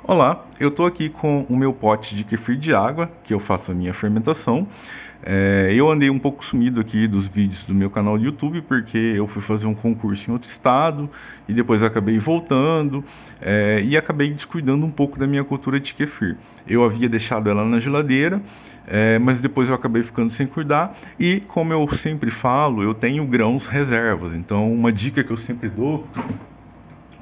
Olá, eu estou aqui com o meu pote de kefir de água, que eu faço a minha fermentação. Eu andei um pouco sumido aqui dos vídeos do meu canal do YouTube, porque eu fui fazer um concurso em outro estado, e depois acabei voltando, e acabei descuidando um pouco da minha cultura de kefir. Eu havia deixado ela na geladeira, mas depois eu acabei ficando sem cuidar, e como eu sempre falo, eu tenho grãos reservas. Então uma dica que eu sempre dou,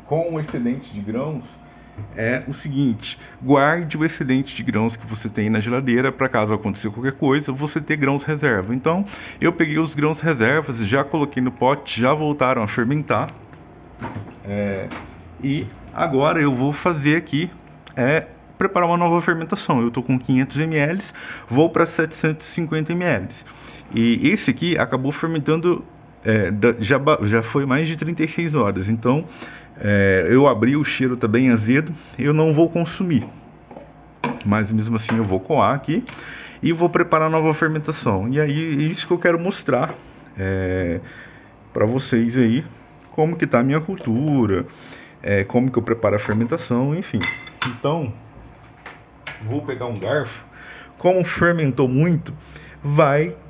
com o excedente de grãos, é o seguinte: guarde o excedente de grãos que você tem na geladeira para caso aconteça qualquer coisa, você ter grãos reserva. Então, eu peguei os grãos reservas, já coloquei no pote, já voltaram a fermentar. E agora eu vou fazer aqui, preparar uma nova fermentação. Eu estou com 500 ml, vou para 750 ml. E esse aqui acabou fermentando, já foi mais de 36 horas. Então, eu abri, o cheiro está bem azedo, eu não vou consumir, mas mesmo assim eu vou coar aqui e vou preparar a nova fermentação. E aí, isso que eu quero mostrar para vocês aí, como que está a minha cultura, como que eu preparo a fermentação, enfim. Então, vou pegar um garfo. Como fermentou muito,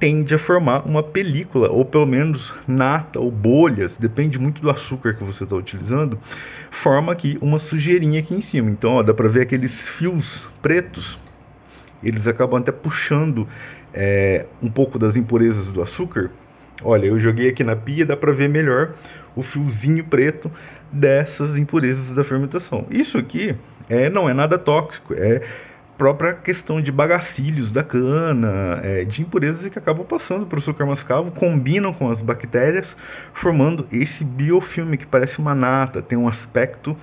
tende a formar uma película, ou pelo menos nata ou bolhas, depende muito do açúcar que você está utilizando, forma aqui uma sujeirinha aqui em cima. Então, ó, dá para ver aqueles fios pretos, eles acabam até puxando um pouco das impurezas do açúcar. Olha, eu joguei aqui na pia, dá para ver melhor o fiozinho preto dessas impurezas da fermentação. Isso aqui não é nada tóxico, própria questão de bagacilhos da cana, de impurezas que acabam passando para o açúcar mascavo, combinam com as bactérias, formando esse biofilme que parece uma nata, tem um aspecto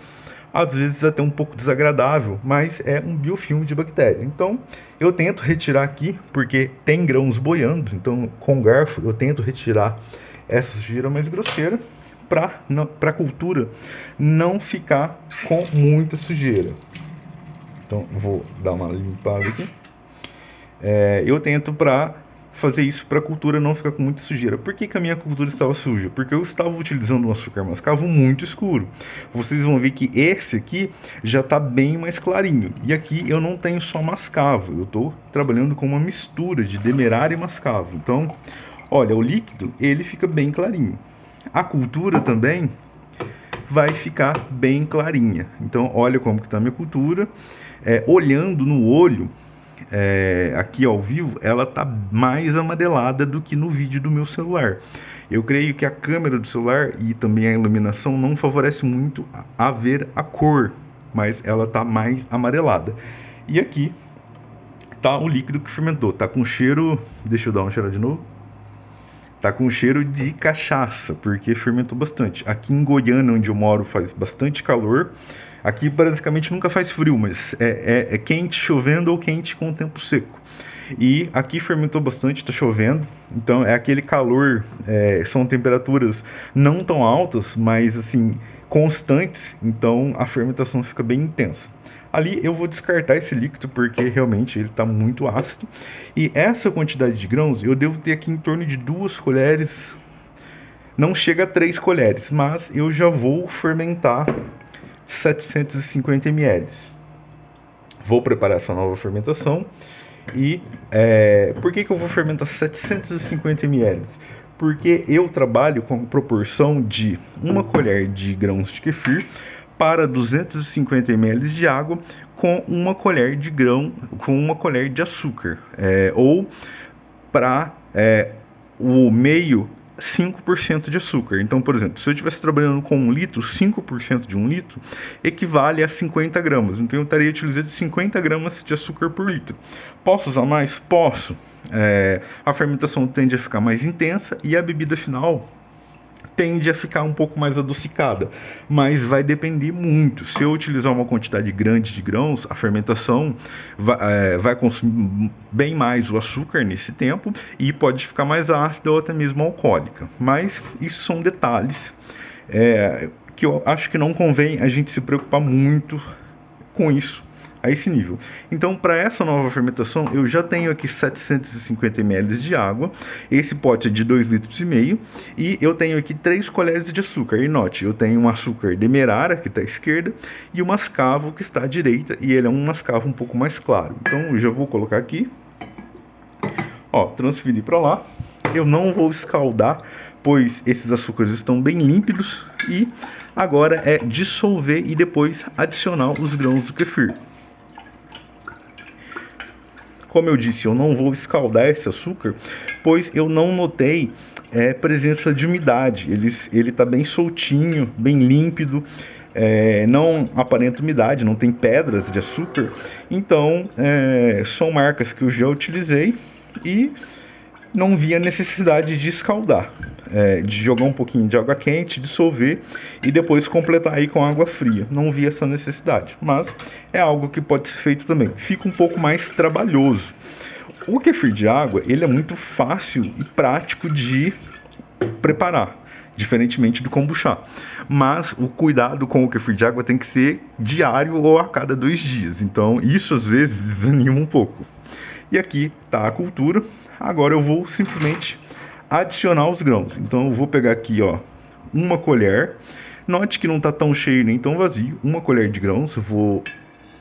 às vezes até um pouco desagradável, mas é um biofilme de bactéria. Então eu tento retirar aqui, porque tem grãos boiando, então com o garfo eu tento retirar essa sujeira mais grosseira, para a cultura não ficar com muita sujeira. Então vou dar uma limpada aqui. Eu tento para fazer isso para a cultura não ficar com muita sujeira. Por que a minha cultura estava suja? Porque eu estava utilizando um açúcar mascavo muito escuro. Vocês vão ver que esse aqui já está bem mais clarinho. E aqui eu não tenho só mascavo, eu estou trabalhando com uma mistura de demerara e mascavo. Então, olha, o líquido ele fica bem clarinho. A cultura também vai ficar bem clarinha. Então, olha como que está a minha cultura. Olhando no olho, aqui ao vivo, ela está mais amarelada do que no vídeo do meu celular. Eu creio que a câmera do celular e também a iluminação não favorece muito a ver a cor, mas ela está mais amarelada. E aqui está o líquido que fermentou. Está com cheiro... Deixa eu dar uma cheirada de novo. Tá com cheiro de cachaça, porque fermentou bastante. Aqui em Goiânia, onde eu moro, faz bastante calor. Aqui basicamente nunca faz frio, mas é quente chovendo ou quente com o tempo seco. E aqui fermentou bastante, está chovendo. Então é aquele calor, são temperaturas não tão altas, mas assim, constantes. Então a fermentação fica bem intensa. Ali eu vou descartar esse líquido porque realmente ele está muito ácido. E essa quantidade de grãos eu devo ter aqui em torno de 2 colheres. Não chega a 3 colheres, mas eu já vou fermentar 750 ml. Vou preparar essa nova fermentação. E por que eu vou fermentar 750 ml? Porque eu trabalho com proporção de 1 colher de grãos de kefir para 250 ml de água com 1 colher de grão, com 1 colher de açúcar, ou para o meio 5% de açúcar. Então, por exemplo, se eu estivesse trabalhando com 1 litro, 5% de 1 litro equivale a 50 gramas. Então eu estaria utilizando 50 gramas de açúcar por litro. Posso usar mais? Posso. A fermentação tende a ficar mais intensa e a bebida final tende a ficar um pouco mais adocicada, mas vai depender muito. Se eu utilizar uma quantidade grande de grãos, a fermentação vai consumir bem mais o açúcar nesse tempo e pode ficar mais ácida ou até mesmo alcoólica. Mas isso são detalhes que eu acho que não convém a gente se preocupar muito com isso a esse nível. Então, para essa nova fermentação, eu já tenho aqui 750 ml de água, esse pote é de 2,5 litros, e eu tenho aqui 3 colheres de açúcar. E note, eu tenho um açúcar demerara, que está à esquerda, e o mascavo, que está à direita, e ele é um mascavo um pouco mais claro. Então, eu já vou colocar aqui, ó, transferir para lá. Eu não vou escaldar, pois esses açúcares estão bem límpidos, e agora é dissolver e depois adicionar os grãos do kefir. Como eu disse, eu não vou escaldar esse açúcar, pois eu não notei presença de umidade. Ele está bem soltinho, bem límpido, não aparenta umidade, não tem pedras de açúcar. Então, são marcas que eu já utilizei e não vi a necessidade de escaldar, de jogar um pouquinho de água quente, dissolver e depois completar aí com água fria. Não vi essa necessidade, mas é algo que pode ser feito também. Fica um pouco mais trabalhoso. O kefir de água, ele é muito fácil e prático de preparar, diferentemente do kombucha. Mas o cuidado com o kefir de água tem que ser diário ou a cada 2 dias. Então isso às vezes desanima um pouco. E aqui está a cultura. Agora eu vou simplesmente adicionar os grãos. Então eu vou pegar aqui, ó, uma colher. Note que não está tão cheio nem tão vazio. Uma colher de grãos. Eu vou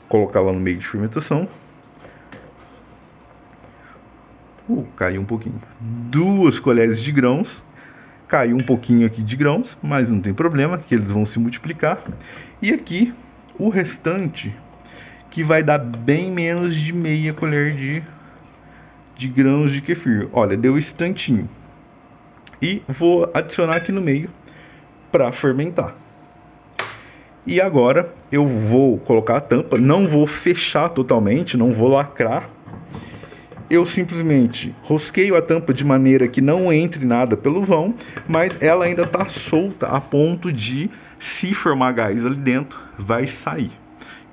colocar lá no meio de fermentação. Caiu um pouquinho. 2 colheres de grãos. Caiu um pouquinho aqui de grãos, mas não tem problema, que eles vão se multiplicar. E aqui o restante, que vai dar bem menos de meia colher de grãos de kefir. Olha, deu esse tantinho. E vou adicionar aqui no meio para fermentar. E agora eu vou colocar a tampa, não vou fechar totalmente, não vou lacrar. Eu simplesmente rosqueio a tampa de maneira que não entre nada pelo vão, mas ela ainda está solta a ponto de, se formar gás ali dentro, vai sair.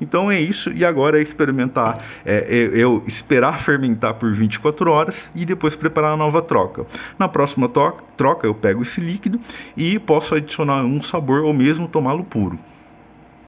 Então é isso, e agora é experimentar, eu esperar fermentar por 24 horas e depois preparar a nova troca. Na próxima troca eu pego esse líquido e posso adicionar um sabor ou mesmo tomá-lo puro.